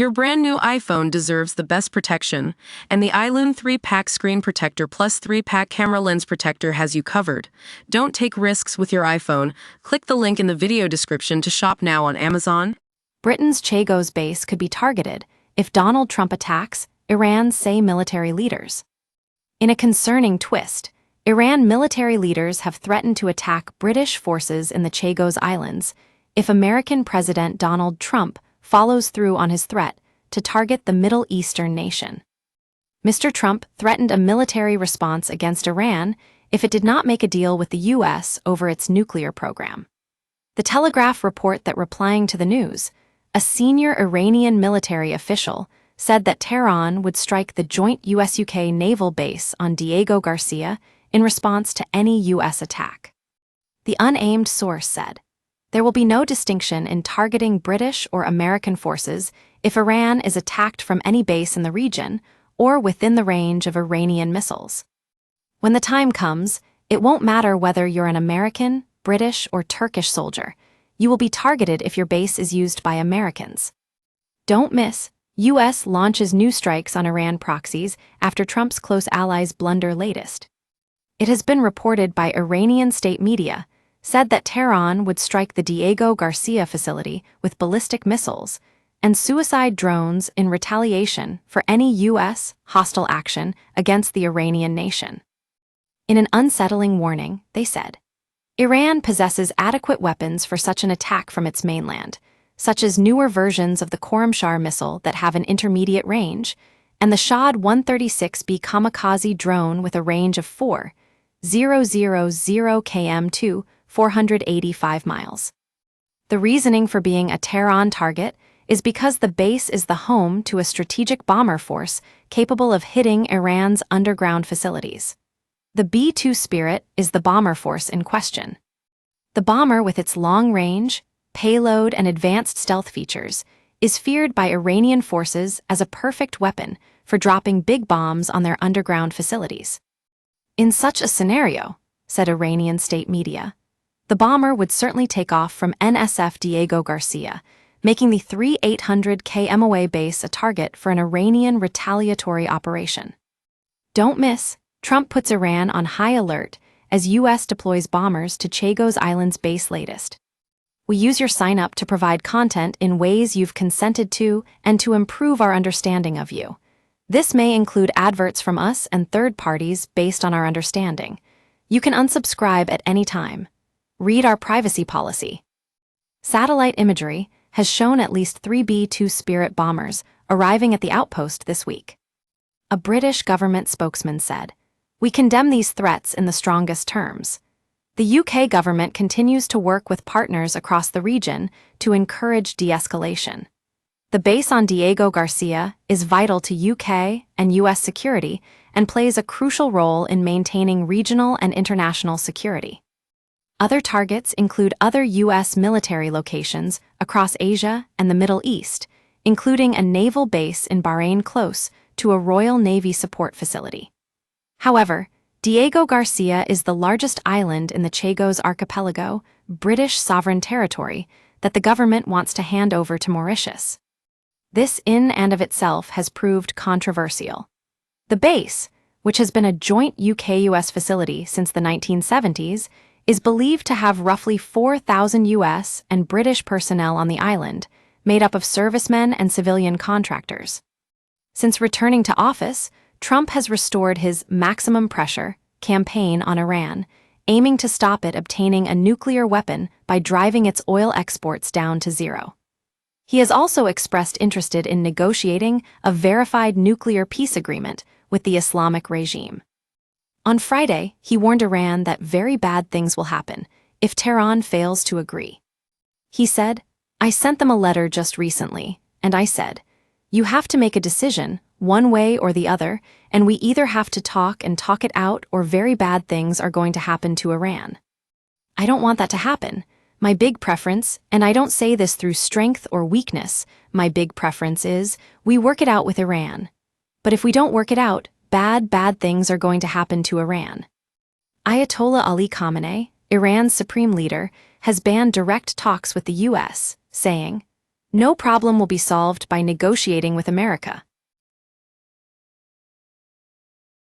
Your brand new iPhone deserves the best protection, and the iLune 3-pack screen protector plus 3-pack camera lens protector has you covered. Don't take risks with your iPhone. Click the link in the video description to shop now on Amazon. Britain's Chagos base could be targeted if Donald Trump attacks, Iran say military leaders. In a concerning twist, Iran military leaders have threatened to attack British forces in the Chagos Islands if American President Donald Trump follows through on his threat to target the Middle Eastern nation. Mr. Trump threatened a military response against Iran if it did not make a deal with the U.S. over its nuclear program. The Telegraph report that replying to the news, a senior Iranian military official said that Tehran would strike the joint US-UK naval base on Diego Garcia in response to any U.S. attack. The unnamed source said, "There will be no distinction in targeting British or American forces if Iran is attacked from any base in the region or within the range of Iranian missiles. When the time comes, it won't matter whether you're an American, British, or Turkish soldier. You will be targeted if your base is used by Americans." Don't miss, U.S. launches new strikes on Iran proxies after Trump's close allies blunder latest. It has been reported by Iranian state media said that Tehran would strike the Diego Garcia facility with ballistic missiles and suicide drones in retaliation for any U.S. hostile action against the Iranian nation. In an unsettling warning, they said, Iran possesses adequate weapons for such an attack from its mainland, such as newer versions of the Khorramshahr missile that have an intermediate range, and the Shahd 136B kamikaze drone with a range of 4,000 km to 485 miles. The reasoning for being a Tehran target is because the base is the home to a strategic bomber force capable of hitting Iran's underground facilities. The B-2 Spirit is the bomber force in question. The bomber, with its long range, payload, and advanced stealth features, is feared by Iranian forces as a perfect weapon for dropping big bombs on their underground facilities. In such a scenario, said Iranian state media, the bomber would certainly take off from NSF Diego Garcia, making the 3,800 km base a target for an Iranian retaliatory operation. Don't miss, Trump puts Iran on high alert as U.S. deploys bombers to Chagos Islands base latest. We use your sign-up to provide content in ways you've consented to and to improve our understanding of you. This may include adverts from us and third parties based on our understanding. You can unsubscribe at any time. Read our privacy policy. Satellite imagery has shown at least 3 B-2 Spirit bombers arriving at the outpost this week. A British government spokesman said, "We condemn these threats in the strongest terms." The UK government continues to work with partners across the region to encourage de-escalation. The base on Diego Garcia is vital to UK and US security and plays a crucial role in maintaining regional and international security. Other targets include other U.S. military locations across Asia and the Middle East, including a naval base in Bahrain close to a Royal Navy support facility. However, Diego Garcia is the largest island in the Chagos archipelago, British sovereign territory, that the government wants to hand over to Mauritius. This in and of itself has proved controversial. The base, which has been a joint UK-US facility since the 1970s, is believed to have roughly 4,000 U.S. and British personnel on the island, made up of servicemen and civilian contractors. Since returning to office, Trump has restored his maximum pressure campaign on Iran, aiming to stop it obtaining a nuclear weapon by driving its oil exports down to zero. He has also expressed interest in negotiating a verified nuclear peace agreement with the Islamic regime. On Friday, he warned Iran that very bad things will happen if Tehran fails to agree. He said, "I sent them a letter just recently, and I said, you have to make a decision, one way or the other, and we either have to talk and talk it out or very bad things are going to happen to Iran. I don't want that to happen. My big preference, and I don't say this through strength or weakness, my big preference is, we work it out with Iran. But if we don't work it out, bad things are going to happen to Iran." Ayatollah Ali Khamenei, Iran's supreme leader, has banned direct talks with the U.S., saying, No problem will be solved by negotiating with America.